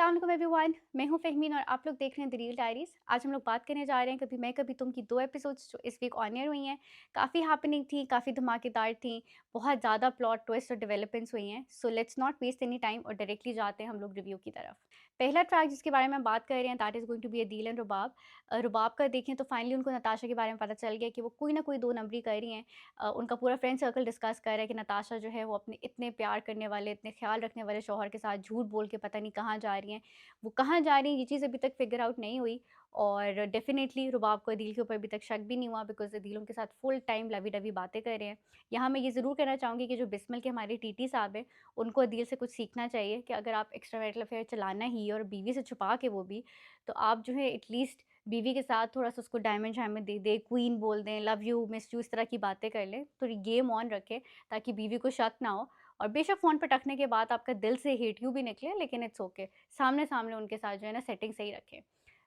अस्सलाम वालेकुम एवरीवन, मैं हूं फ़हमीन और आप लोग देख रहे हैं द रियल डायरीज़। आज हम लोग बात करने जा रहे हैं कभी मैं कभी तुम की 2 एपिसोड्स जो इस वीक ऑन एयर हुई हैं। काफ़ी हैपनिंग थी, काफ़ी धमाकेदार थी, बहुत ज़्यादा प्लॉट ट्विस्ट और डेवलपमेंट्स हुई हैं। So let's not waste any time और डायरेक्टली जाते हैं हम लोग रिव्यू की तरफ। पहला ट्रैक जिसके बारे में हम बात कर रहे हैं that is going to be Adeel and Rubab. Rubab का देखें तो फाइनली उनको नताशा के बारे में पता चल गया कि वो कोई ना कोई 2 नंबरी कर रही हैं। उनका पूरा फ्रेंड सर्कल डिस्कस कर रहा है कि नताशा जो है वो अपने इतने प्यार करने वाले, इतने ख़्याल रखने वाले शौहर के साथ झूठ बोल के पता नहीं कहाँ जा रही हैं। वो कहाँ जा रही हैं ये चीज़ अभी तक फिगर आउट नहीं हुई और डेफ़िनेटली रुबाब को अदील के ऊपर अभी तक शक भी नहीं हुआ बिकॉज़ अदील उनके साथ फुल टाइम लवी-डवी बातें कर रहे हैं। यहाँ मैं ये ज़रूर कहना चाहूँगी कि जो बिस्मिल के हमारे टीटी साहब हैं, उनको अदील से कुछ सीखना चाहिए कि अगर आप एक्स्ट्रा मैरिटल अफ़ेयर चलाना ही है और बीवी से छुपा के वो भी, तो आप जो है एटलीस्ट बीवी के साथ थोड़ा-सा उसको डायमंड-शायमंड दे दें, क्वीन बोल दें, लव यू, मिस यू इस तरह की बातें कर लें। थोड़ी गेम ऑन रखें ताकि बीवी को शक ना हो और बेशक फ़ोन पे टकने के बाद आपका दिल से हेट यू भी निकले लेकिन इट्स ओके। सामने-सामने उनके साथ जो है ना सेटिंग सही रखें।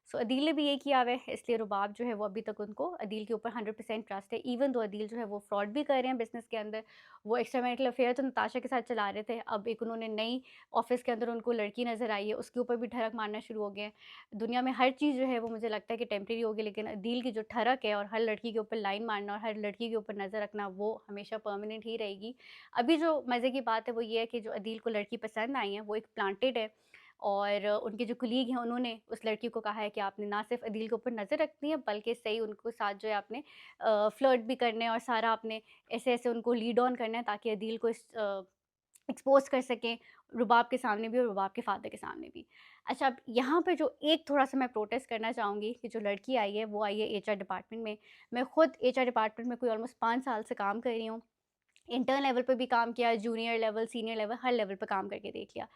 सो अदील ने भी ये किया हुआ है इसलिए रुबाब जो है वो अभी तक उनको अदील के ऊपर 100% ट्रस्ट है। इवन दो अदील जो है वो फ्रॉड भी कर रहे हैं बिज़नेस के अंदर। वो एक्स्ट्रा मैरिटल अफ़ेयर तो नताशा के साथ चला रहे थे। अब एक उन्होंने नई ऑफ़िस के अंदर उनको लड़की नज़र आई है, उसके ऊपर भी ठरक मारना शुरू हो गए हैं। दुनिया में हर चीज़ जो है वो मुझे लगता है कि टेम्परेरी होगी लेकिन अदील की जो ठरक है और हर लड़की के ऊपर लाइन मारना और हर लड़की के ऊपर नज़र रखना वो हमेशा परमानेंट ही रहेगी। अभी जो मज़े की बात है वो ये है कि जो अदील को लड़की पसंद आई है वो एक प्लांटेड है और उनके जो कलीग हैं उन्होंने उस लड़की को कहा है कि आपने ना सिर्फ अदील के ऊपर नज़र रखनी है बल्कि सही उनको साथ जो है आपने फ्लर्ट भी करने हैं और सारा आपने ऐसे-ऐसे उनको लीड ऑन करना है ताकि अदील को एक्सपोज़ कर सकें, रुबाब के सामने भी और रुबाब के फ़ादर के सामने भी। अच्छा अब यहाँ पे जो एक थोड़ा-सा मैं प्रोटेस्ट करना चाहूँगी कि जो लड़की आई है वो आई है एचआर डिपार्टमेंट में। मैं खुद एचआर डिपार्टमेंट में कोई ऑलमोस्ट 5 साल से काम कर रही हूँ। इंटर्न लेवल पे भी काम किया, जूनियर लेवल, सीनियर लेवल, हर लेवल पे काम करके देख लिया।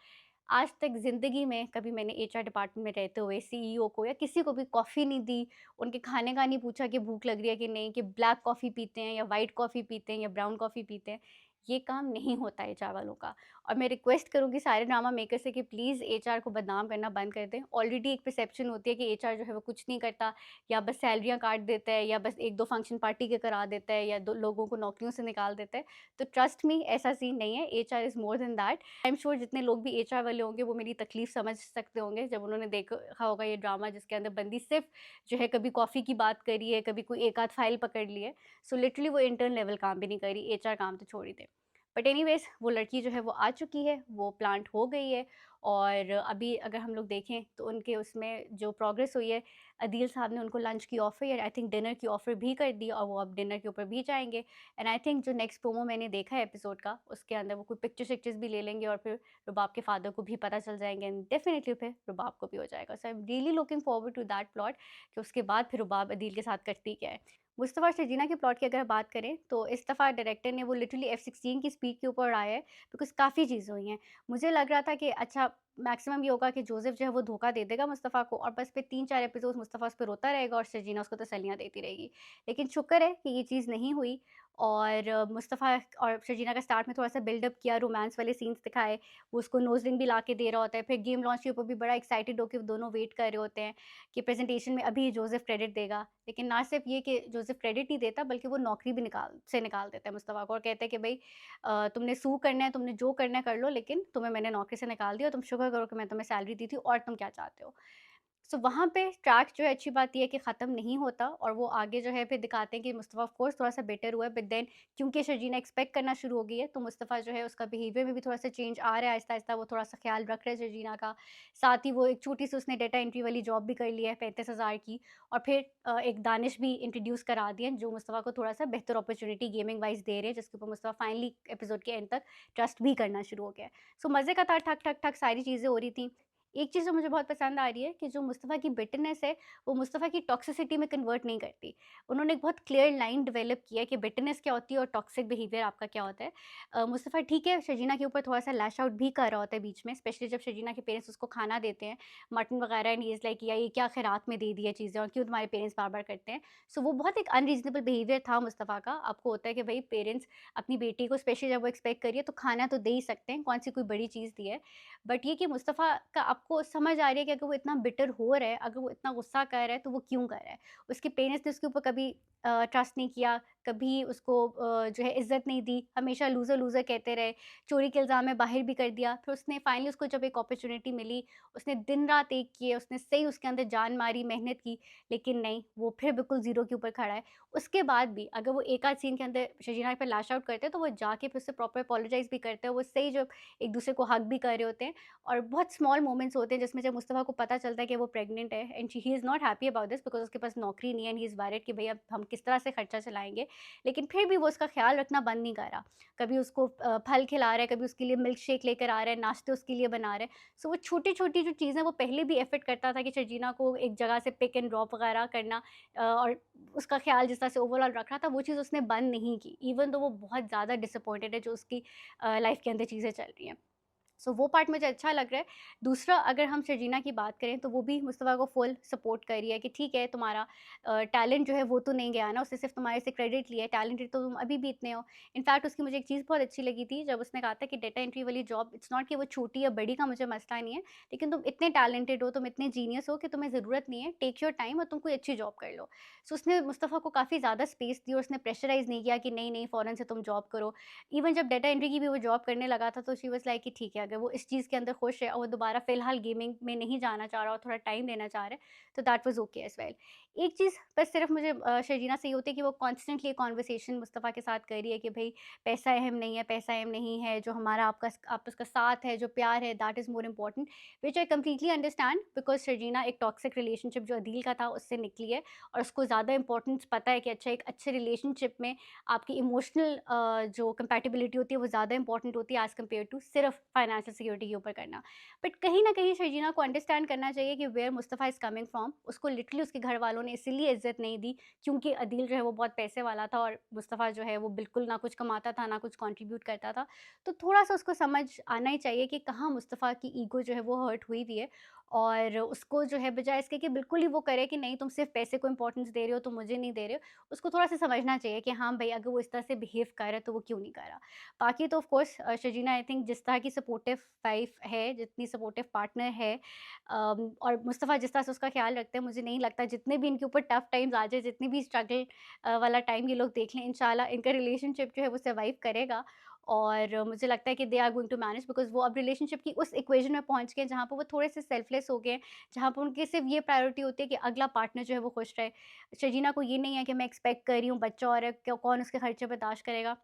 आज तक ज़िंदगी में कभी मैंने एचआर डिपार्टमेंट में रहते हुए सीईओ को या किसी को भी कॉफ़ी नहीं दी, उनके खाने का नहीं पूछा कि भूख लग रही है कि नहीं, कि ब्लैक कॉफ़ी पीते हैं या व्हाइट कॉफ़ी पीते हैं या ब्राउन कॉफ़ी पीते हैं। ये काम नहीं होता एचआर वालों का और मैं रिक्वेस्ट करूँगी सारे ड्रामा मेकर से कि प्लीज़ एचआर को बदनाम करना बंद कर दें। ऑलरेडी एक परसेप्शन होती है कि एचआर जो है वो कुछ नहीं करता या बस सैलरियाँ काट देता है या बस 1-2 फंक्शन पार्टी के करा देता है या 2 लोगों को नौकरियों से निकाल देता है। तो ट्रस्ट मी ऐसा सीन नहीं है, HR is more than that. I am sure जितने लोग भी एचआर वाले होंगे वो मेरी तकलीफ़ समझ सकते होंगे जब उन्होंने देखा होगा ये ड्रामा जिसके अंदर बंदी सिर्फ़ जो है कभी कॉफ़ी की बात करी है, कभी कोई एक आध फ़ाइल पकड़ ली है। सो लिटरली वो इंटर्न लेवल काम भी नहीं कर रही, एचआर काम तो छोड़ ही दें। बट एनीवेज़ वो लड़की जो है वो आ चुकी है, वो प्लांट हो गई है और अभी अगर हम लोग देखें तो उनके उसमें जो प्रोग्रेस हुई है, अदील साहब ने उनको लंच की ऑफ़र या आई थिंक डिनर की ऑफ़र भी कर दी और वो अब डिनर के ऊपर भी जाएँगे। एंड आई थिंक जो नेक्स्ट प्रोमो मैंने देखा है एपिसोड का, उसके अंदर वो कोई पिक्चर्स-विक्चर्स भी ले लेंगे और फिर रुबाब के फादर को भी पता चल जाएँगे एंड डेफिनिटली फिर रुबाब को भी हो जाएगा। So I am really looking forward to that plot कि उसके बाद फिर रुबाब अदील के साथ करती क्या है। मुस्तफ़ा और शर्जीना के प्लॉट की अगर बात करें, तो इस दफ़ा डायरेक्टर ने वो लिटरली F-16 की स्पीड के ऊपर उड़ाया है, बिकॉज़ काफ़ी चीज़ें हुई हैं। मुझे लग रहा था कि अच्छा मैक्सिमम ये होगा कि जोसेफ जो है वो धोखा दे देगा मुस्तफ़ा को और बस फिर 3-4 एपिसोड्स मुस्तफ़ा उस पे रोता रहेगा और शर्जीना उसको तसल्लियाँ देती रहेगी। लेकिन शुक्र है कि ये चीज़ नहीं हुई और मुस्तफ़ा और शर्जीना का स्टार्ट में थोड़ा-सा बिल्डअप किया, रोमांस वाले सीन्स दिखाए, वो उसको नोज़ रिंग भी ला के दे रहा होता है, फिर गेम लॉन्च के ऊपर भी बड़ा एक्साइटेड होके वो दोनों वेट कर रहे होते हैं कि प्रेज़ेंटेशन में अभी जोसेफ क्रेडिट देगा। लेकिन ना सिर्फ़ ये कि जोसेफ क्रेडिट नहीं देता बल्कि वो नौकरी भी निकाल देता है मुस्तफ़ा को और कहता है कि भई तुमने सू करना है, तुमने जो करना है कर लो लेकिन तुम्हें मैंने नौकरी से निकाल दिया और तुम शुक्र करो कि मैं तुम्हें सैलरी दी थी और तुम क्या चाहते हो? सो वहाँ पे ट्रैक जो है अच्छी बात ये है कि ख़त्म नहीं होता और वो आगे जो है फिर दिखाते हैं कि मुस्तफ़ा ऑफ़ कोर्स थोड़ा-सा बेटर हुआ है बट देन क्योंकि शर्जीना एक्सपेक्ट करना शुरू हो गई है, तो मुस्तफ़ा जो है उसका बिहेवियर में भी थोड़ा-सा चेंज आ रहा है आहिस्ता-आहिस्ता वो थोड़ा-सा ख़्याल रख रहा है शर्जीना का। साथ ही वो एक छोटी-सी उसने डाटा एंट्री वाली जॉब भी कर ली है 35,000 की और फिर एक दानिश भी इंट्रोड्यूस करा दिए हैं जो मुस्तफ़ा को थोड़ा-सा बेहतर अपॉर्च्युनिटी गेमिंग वाइज़ दे रहे हैं जिसके ऊपर मुस्तफ़ा फाइनली एपिसोड के एंड तक ट्रस्ट भी करना शुरू हो गया है। सो मज़े का था ठक, ठक, ठक सारी चीज़ें हो रही थी। एक चीज़ जो मुझे बहुत पसंद आ रही है कि जो मुस्तफ़ा की बिटरनेस है, वो मुस्तफ़ा की टॉक्सिसिटी में कन्वर्ट नहीं करती। उन्होंने एक बहुत क्लियर लाइन डेवलप की है कि बिटरनेस क्या होती है और टॉक्सिक बिहेवियर आपका क्या होता है। मुस्तफ़ा ठीक है, शर्जीना के ऊपर थोड़ा-सा लैश आउट भी कर रहा होता है बीच में, स्पेशली जब शर्जीना के पेरेंट्स उसको खाना देते हैं, मटन वगैरह एंड ही इज़ लाइक या ये क्या खैरात में दे दी है चीज़ें और क्यों तुम्हारे पेरेंट्स बार-बार करते हैं। सो वो बहुत एक अनरीज़नेबल बिहेवियर था मुस्तफ़ा का। आपको होता है कि भई पेरेंट्स अपनी बेटी को स्पेशली जब वो एक्सपेक्ट कर रही है, तो खाना तो दे ही सकते हैं, कौन-सी कोई बड़ी चीज़ दी है। बट ये कि मुस्तफ़ा का आपको समझ आ रही है कि अगर वो इतना बिटर हो रहा है, अगर वो इतना गुस्सा कर रहा है, तो वो क्यों कर रहा है? उसके पेरेंट्स ने उसके ऊपर कभी ट्रस्ट नहीं किया, कभी उसको जो है इज़्ज़त नहीं दी, हमेशा लूज़र-लूज़र कहते रहे, चोरी के इल्ज़ाम में बाहर भी कर दिया। फिर उसने फाइनली उसको जब एक अपॉर्च्युनिटी मिली, उसने दिन-रात एक किए, उसने सही उसके अंदर जान मारी, मेहनत की, लेकिन नहीं, वो फिर बिल्कुल ज़ीरो के ऊपर खड़ा है। उसके बाद भी अगर वो एक आध सीन के अंदर शजीना पे लैश आउट करते हैं, तो वो जाके फिर उससे प्रॉपर अपोलोजाइज़ भी करते हैं। वो सही जब एक-दूसरे को हग भी कर रहे होते हैं और बहुत स्मॉल मोमेंट्स होते हैं जिसमें जब मुस्तफ़ा को पता चलता है कि वो प्रेग्नेंट है and he is not happy about this because उसके पास नौकरी नहीं है एंड ही इज़ वरीड कि भई अब हम किस तरह से खर्चा चलाएँगे। लेकिन फिर भी वो उसका ख़्याल रखना बंद नहीं करा। कभी उसको फल खिला रहा है, कभी उसके लिए मिल्क शेक लेकर आ रहा है, नाश्ते उसके लिए बना रहा है। सो वो छोटी-छोटी जो चीज़ें वो पहले भी एफ़र्ट करता था कि शर्जीना को एक जगह से पिक एंड ड्रॉप वग़ैरह करना और उसका ख़्याल जिस तरह से ओवरऑल रख रहा था, वो चीज़ उसने बंद नहीं की। इवन दो वो बहुत ज़्यादा डिसअपॉइंटेड है जो उसकी लाइफ़ के अंदर चीज़ें चल रही हैं। सो वो पार्ट मुझे अच्छा लग रहा है। दूसरा अगर हम शर्जीना की बात करें तो वो भी मुस्तफ़ा को फुल सपोर्ट कर रही है कि ठीक है तुम्हारा टैलेंट जो है वो तो नहीं गया ना, उसने सिर्फ़ तुम्हारे से क्रेडिट लिया है, टैलेंटेड तो तुम अभी भी इतने हो। इनफैक्ट उसकी मुझे एक चीज़ बहुत अच्छी लगी थी जब उसने कहा था कि डेटा एंट्री वाली जॉब इट्स नॉट कि वो छोटी या बड़ी का मुझे मसला नहीं है, लेकिन तुम इतने टैलेंटेड हो, तुम इतने जीनियस हो कि तुम्हें ज़रूरत नहीं है, टेक योर टाइम और तुम कोई अच्छी जॉब कर लो। सो उसने मुस्तफ़ा को काफ़ी ज़्यादा स्पेस दी और उसने प्रेशराइज़ नहीं किया कि नहीं-नहीं फ़ौरन से तुम जॉब करो। इवन जब डेटा एंट्री की भी वो जॉब करने लगा था तो शी वाज़ लाइक कि ठीक है, अगर वो इस चीज़ के अंदर खुश है और वो दोबारा फ़िलहाल गेमिंग में नहीं जाना चाह रहा और थोड़ा टाइम देना चाह रहा है, तो that was okay as well. एक चीज़ बस सिर्फ़ मुझे शर्जीना से ये होती है कि वो कॉन्स्टेंटली ये कन्वर्सेशन मुस्तफ़ा के साथ कर रही है कि भई पैसा अहम नहीं है, पैसा अहम नहीं है, जो हमारा आपका आपस का साथ है, जो प्यार है, that is more important, which I completely understand because Sharjeena एक टॉक्सिक रिलेशनशिप जो अदील का था उससे निकली है और उसको ज़्यादा इम्पोर्टेंस पता है कि अच्छा एक अच्छे रिलेशनशिप में आपकी इमोशनल जो कंपैटिबिलिटी होती है वो ज़्यादा इंपॉर्टेंट होती है एज़ कम्पेयर टू सिर्फ फाइनेंशियल सिक्योरिटी के ऊपर करना। बट कहीं न कहीं शर्जीना को अंडरस्टैंड करना चाहिए कि where Mustafa is coming from. उसको लिटरली उसके घर वालों ने इसीलिए इज़्ज़त नहीं दी क्योंकि अदील जो है वो बहुत पैसे वाला था और मुस्तफ़ा जो है वो बिल्कुल ना कुछ कमाता था, ना कुछ कंट्रीब्यूट करता था। तो थोड़ा-सा उसको समझ आना ही चाहिए कि कहाँ मुस्तफ़ा की ईगो जो है वो हर्ट हुई हुई है और उसको जो है बजाय इसके कि बिल्कुल ही वो करे कि नहीं तुम सिर्फ़ पैसे को इम्पोर्टेंस दे रहे हो, तुम मुझे नहीं दे रहे हो। उसको थोड़ा-सा समझना चाहिए कि हाँ भई, अगर वो इस तरह से बिहेव कर रहा है, तो वो क्यों नहीं कर रहा। बाकी तो of course Sharjeena I think जिस तरह की सपोर्टिव वाइफ़ है, जितनी सपोर्टिव पार्टनर है और मुस्तफ़ा जिस तरह से उसका ख़्याल रखते हैं, मुझे नहीं लगता जितने भी इनके ऊपर टफ़ टाइम्स आ जाए, जितनी भी स्ट्रगल वाला टाइम ये लोग देख लें, इंशाल्लाह इनका रिलेशनशिप जो है वो सर्वाइव करेगा और मुझे लगता है कि they are going to manage because वो अब रिलेशनशिप की उस इक्वेशन में पहुँच गए हैं, जहाँ पे वो थोड़े से सेल्फलेस हो गए हैं, जहाँ पे उनकी सिर्फ़ ये प्रायोरिटी होती है कि अगला पार्टनर जो है वो खुश रहे। शर्जीना को ये नहीं है कि मैं एक्सपेक्ट कर रही हूँ बच्चा और है, कौन उसके खर्चे बर्दाश्त करेगा।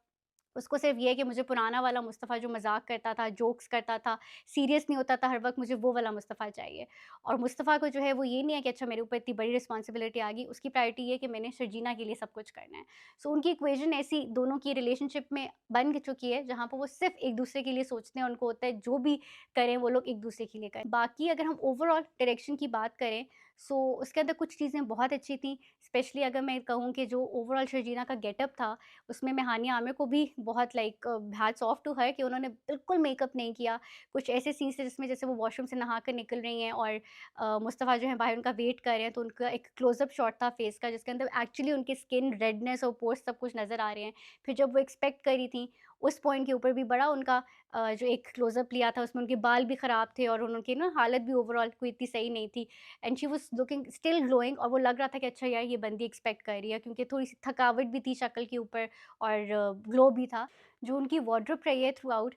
उसको सिर्फ़ ये है कि मुझे पुराना वाला मुस्तफ़ा जो मज़ाक करता था, जोक्स करता था, सीरियस नहीं होता था हर वक़्त, मुझे वो वाला मुस्तफ़ा चाहिए। और मुस्तफ़ा को जो है वो ये नहीं है कि अच्छा मेरे ऊपर इतनी बड़ी रिस्पॉन्सिबिलिटी आ गई, उसकी प्रायोरिटी ये है कि मैंने शर्जीना के लिए सब कुछ करना है। सो उनकी इक्वेशन ऐसी दोनों की रिलेशनशिप में बन चुकी है, जहाँ पे वो सिर्फ़ एक-दूसरे के लिए सोचते हैं, उनको होता है जो भी करें वो लोग एक-दूसरे के लिए करें। बाकी अगर हम ओवरऑल डायरेक्शन की बात करें, सो उसके अंदर कुछ चीज़ें बहुत अच्छी थी, स्पेशली अगर मैं कहूँ कि जो ओवरऑल शर्जीना का गेटअप था, उसमें मैं हानिया आमिर को भी बहुत like hats off to her कि उन्होंने बिल्कुल मेकअप नहीं किया। कुछ ऐसे सीन्स थे जिसमें जैसे वो वॉशरूम से नहा कर निकल रही हैं और मुस्तफ़ा जो है बाहर उनका वेट कर रहे हैं, तो उनका एक क्लोज़अप शॉट था फेस का जिसके अंदर एक्चुअली उनकी स्किन रेडनेस और पोर्स सब कुछ नज़र आ रहे हैं। फिर जब वो एक्सपेक्ट करी थी, उस पॉइंट के ऊपर भी बड़ा उनका जो एक क्लोज़अप लिया था उसमें उनके बाल भी ख़राब थे और उनकी ना हालत भी ओवरऑल कोई इतनी सही नहीं थी and she was looking still glowing और वो लग रहा था कि अच्छा यार ये बंदी एक्सपेक्ट कर रही है क्योंकि थोड़ी-सी थकावट भी थी शक्ल के ऊपर और ग्लो भी था। जो उनकी वार्डरोब रही है थ्रू आउट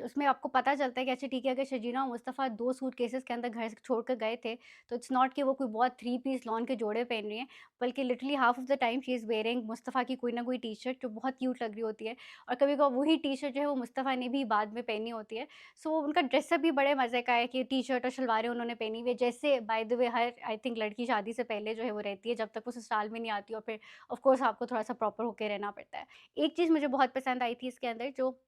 उसमें आपको पता चलता है कि अच्छा ठीक है, अगर शर्जीना और मुस्तफ़ा 2 सूटकेसेस के अंदर घर से छोड़ कर गए थे, तो इट्स नॉट कि वो कोई बहुत 3 पीस लॉन के जोड़े पहन रही हैं, बल्कि literally half of the time she is wearing Mustafa की कोई ना कोई टी-शर्ट जो बहुत क्यूट लग रही होती है और कभी-कभार वही टी-शर्ट जो है वो मुस्तफ़ा ने भी बाद में पहनी होती है। सो उनका ड्रेसअप भी बड़े मज़े का है कि टी-शर्ट और शलवारें उन्होंने पहनी हुई है, जैसे by the way her I think लड़की शादी से पहले जो है वो रहती है, जब तक वो ससुराल में नहीं आती और फिर ऑफ कोर्स आपको थोड़ा-सा प्रॉपर होके रहना पड़ता है। एक चीज़ मुझे बहुत पसंद आई थी इसके अंदर जो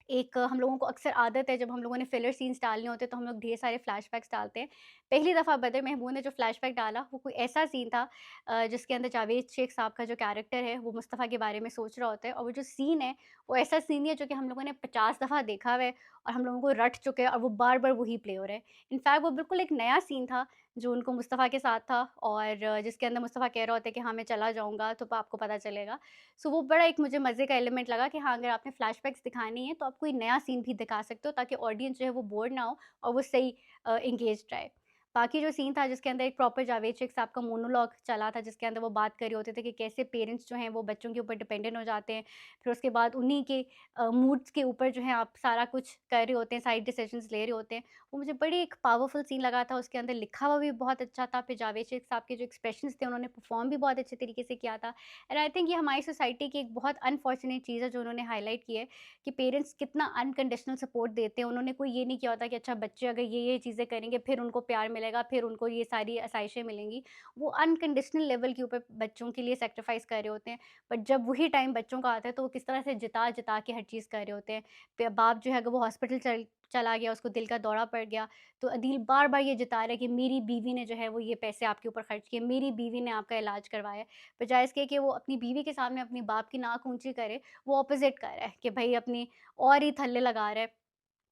एक हम लोगों को अक्सर आदत है जब हम लोगों ने फिलर सीन्स डालने होते हैं तो हम लोग ढेर सारे फ्लैशबैक्स डालते हैं। पहली दफ़ा बदर महमूद ने जो फ्लैशबैक डाला वो कोई ऐसा सीन था जिसके अंदर जावेद शेख साहब का जो कैरेक्टर है वो मुस्तफ़ा के बारे में सोच रहा होता है और वो जो सीन है वो ऐसा सीन है जो कि हम लोगों ने 50 दफ़ा देखा हुआ है और हम लोगों को रट चुके हैं और वो बार-बार वही प्ले हो रहा है। इनफैक्ट वो बिल्कुल एक नया सीन था जो उनको मुस्तफ़ा के साथ था और जिसके अंदर मुस्तफ़ा कह रहा होता है कि हाँ, मैं चला जाऊँगा तो आपको पता चलेगा। सो वो बड़ा एक मुझे मज़े का एलिमेंट लगा कि हाँ, अगर आपने फ्लैशबैक्स दिखानी है तो आप कोई नया सीन भी दिखा सकते हो ताकि ऑडियंस जो है वो बोर ना हो और वो सही एंगेज्ड रहे। बाकी जो सीन था जिसके अंदर एक प्रॉपर जावेद शेख साहब का मोनोलॉग चला था, जिसके अंदर वो बात कर रहे होते थे कि कैसे पेरेंट्स जो हैं वो बच्चों के ऊपर डिपेंडेंट हो जाते हैं। फिर उसके बाद उन्हीं के मूड्स के ऊपर जो है आप सारा कुछ कर रहे होते हैं, सारी डिसीजंस ले रहे होते हैं। वो मुझे बड़ी एक पावरफुल सीन लगा था, उसके अंदर लिखा हुआ भी बहुत अच्छा था। फिर जावेद शेख साहब के जो एक्सप्रेशंस थे उन्होंने परफॉर्म भी बहुत अच्छे तरीके से किया था। एंड आई थिंक ये हमारी सोसाइटी की एक बहुत अनफॉर्चुनेट चीज़ है जो उन्होंने हाईलाइट की है कि पेरेंट्स कितना अनकंडीशनल सपोर्ट देते हैं। उन्होंने कोई ये नहीं किया होता कि अच्छा बच्चे अगर ये चीज़ें करेंगे फिर उनको प्यार मिलेगा, फिर उनको ये सारी आसाइशें मिलेंगी। वो अनकंडीशनल लेवल के ऊपर बच्चों के लिए सैक्रिफाइस कर रहे होते हैं। बट जब वही टाइम बच्चों का आता है तो वो किस तरह से जिता-जिता के हर चीज़ कर रहे होते हैं। बाप जो है अगर वो हॉस्पिटल चला गया, उसको दिल का दौरा पड़ गया, तो अदील बार-बार ये जता रहा है कि मेरी बीवी ने जो है वो ये पैसे आपके ऊपर खर्च किए, मेरी बीवी ने आपका इलाज करवाया है। बजाए इसके कि वो अपनी बीवी के सामने अपने बाप की नाक ऊँची करे, वो ऑपोज़िट कर रहा है कि भई अपनी और ही थल्ले लगा रहा है।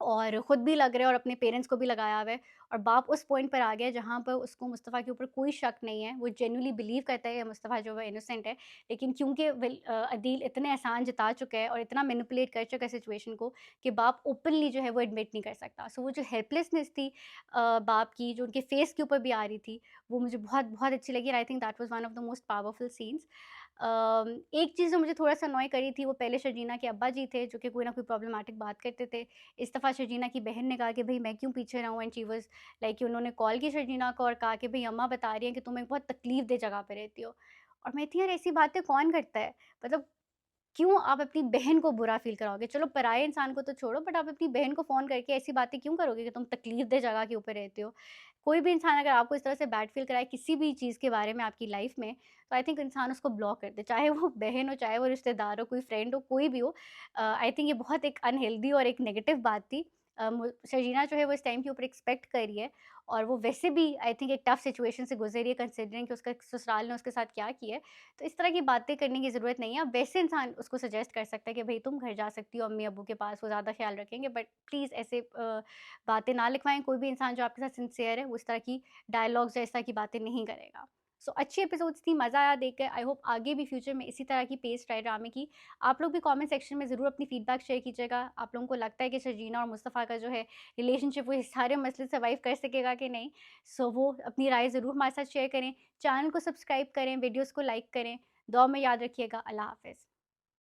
और खुद भी लग रहा है और अपने पेरेंट्स को भी लगाया हुआ है और बाप उस पॉइंट पर आ गया है जहाँ पर उसको मुस्तफ़ा के ऊपर कोई शक नहीं है। वो जेन्युइनली बिलीव करता है मुस्तफ़ा जो है इनोसेंट है। लेकिन क्योंकि अदील इतने एहसान जता चुका है और इतना मैनिपुलेट कर चुका है सिचुएशन को कि बाप ओपनली जो है वो एडमिट नहीं कर सकता। सो वो जो हेल्पलेसनेस थी बाप की जो उनके फेस के ऊपर भी आ रही थी, वो मुझे बहुत अच्छी लगी and I think that was one of the most powerful scenes. एक चीज़ जो मुझे थोड़ा-सा अनॉय करी थी वो पहले शर्जीना के अब्बा जी थे जो कि कोई ना कोई प्रॉब्लमैटिक बात करते थे। इस दफ़ा शर्जीना की बहन ने कहा कि भई मैं क्यों पीछे रहूँ एंड शी वाज़ लाइक कि उन्होंने कॉल की शर्जीना को और कहा कि भई अम्मा बता रही हैं कि तुम एक बहुत तकलीफ़ दह जगह पे रहती हो। और मैं थी यार ऐसी बातें कौन करता है? मतलब क्यों आप अपनी बहन को बुरा फ़ील कराओगे? चलो पराये इंसान को तो छोड़ो बट आप अपनी बहन को फ़ोन करके ऐसी बातें क्यों करोगे कि तुम तकलीफ़ दह जगह के ऊपर रहते हो? कोई भी इंसान अगर आपको इस तरह से बैड फ़ील कराए किसी भी चीज़ के बारे में आपकी लाइफ़ में, तो आई थिंक इंसान उसको ब्लॉक कर दे। चाहे वो बहन हो, चाहे वो रिश्तेदार हो, कोई फ्रेंड हो, कोई भी हो। आई थिंक ये बहुत एक अनहेल्दी और एक नेगेटिव बात थी। शर्जीना जो है वो इस टाइम के ऊपर एक्सपेक्ट कर रही है और वो वैसे भी आई थिंक एक टफ़ सिचुएशन से गुज़र रही है कंसिडरिंग कि उसका ससुराल ने उसके साथ क्या किया है। तो इस तरह की बातें करने की ज़रूरत नहीं है। अब वैसे इंसान उसको सजेस्ट कर सकता है कि भई तुम घर जा सकती हो अम्मी-अब्बू के पास, वो ज़्यादा ख़्याल रखेंगे बट प्लीज़ ऐसे बातें ना लिखवाएँ। कोई भी इंसान जो आपके साथ सिंसियर है, वो इस तरह की डायलॉग्स या इस तरह की बातें नहीं करेगा। सो अच्छी एपिसोड्स थी, मज़ा आया देखकर। आई होप आगे भी फ्यूचर में इसी तरह की पेस रहे ड्रामे की। आप लोग भी कमेंट सेक्शन में ज़रूर अपनी फीडबैक शेयर कीजिएगा। आप लोगों को लगता है कि शर्जीना और मुस्तफ़ा का जो है रिलेशनशिप वो इस सारे मसले सर्वाइव कर सकेगा कि नहीं? सो वो अपनी राय ज़रूर हमारे साथ शेयर करें। चैनल को सब्सक्राइब करें, वीडियोज़ को लाइक करें। दुआ में याद रखिएगा। अल्लाह हाफ़िज़।